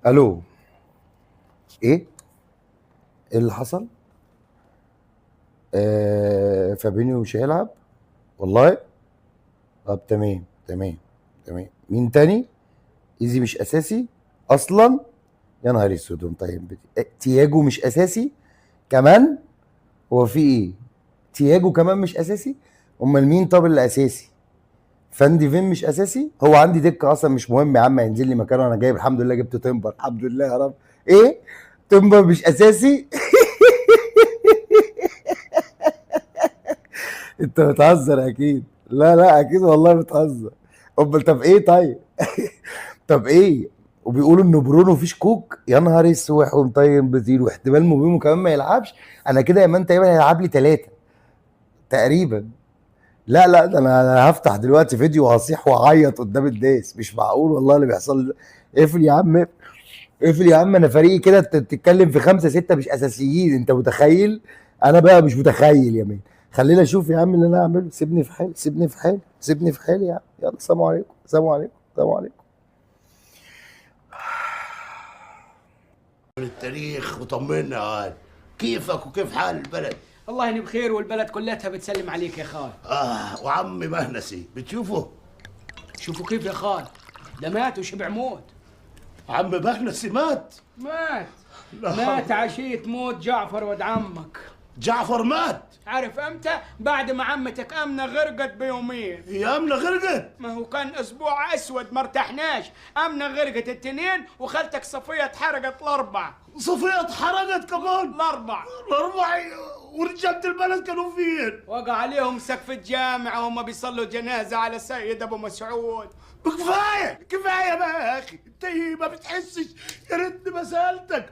الو. ايه؟ ايه اللي حصل؟ فابينيو مش هيلعب؟ والله. طب تمام تمام تمام. مين تاني؟ ايزي مش اساسي اصلا؟ يا نهار اسود. طيب تياجو مش اساسي كمان؟ هو في ايه؟ تياجو كمان مش اساسي؟ امال مين طب اللي اساسي؟ فاندي فين مش اساسي؟ هو عندي دكه اصلا مش مهم يا عم، هينزل لي مكانه. انا جايب الحمد لله، جبت تمبر الحمد لله يا رب. ايه؟ تمبر مش اساسي؟ انت بتهزر اكيد. لا لا اكيد والله بتهزر. امال طب ايه طيب؟ طب ايه؟ وبيقولوا ان برونو فيش كوك. يا نهار اسود ومطيب بزيرو، واحتمال موبيمو كمان ما يلعبش. انا كده يا مان تقريبا هيلعب لي ثلاثه تقريبا. لا لا، ده انا هفتح دلوقتي فيديو وهصيح واعيط قدام الناس. مش معقول والله اللي بيحصل ده. اقفل يا عم. اقفل يا عم. انا فريقي كده تتكلم في خمسه سته مش اساسيين، انت متخيل؟ انا بقى مش متخيل يا مان. خلينا اشوف يا عم اللي انا اعمله. سيبني في حالي، سيبني في حالي، سيبني في حالي يا عم. يلا سلام عليكم، سلام عليكم، سلام عليكم. من التاريخ وطمنا يا غالي. كيفك وكيف حال البلد؟ والله اني بخير، والبلد كلها بتسلم عليك يا خال. وعمي مهنسي بتشوفه؟ شوفوا كيف يا خال، ده مات وشبع موت. عمي مهنسي مات؟ مات. لا. مات عشية موت جعفر ولد عمك. جعفر مات؟ عارف امتى؟ بعد ما عمتك امنه غرقت بيومين. يا امنه غرقت؟ ما هو كان اسبوع اسود ما ارتحناش. امنه غرقت التنين، وخالتك صفيه اتحرقت الاربع. صفية اتحرقت كمان؟ الاربع. الاربع. ورجالة البلد كانوا فين؟ وقع عليهم سقف الجامعه وهم بيصلوا جنازه على سيد ابو مسعود. كفايه كفايه بقى يا اخي، انت ما بتحسش؟ يا ريتني ما سالتك.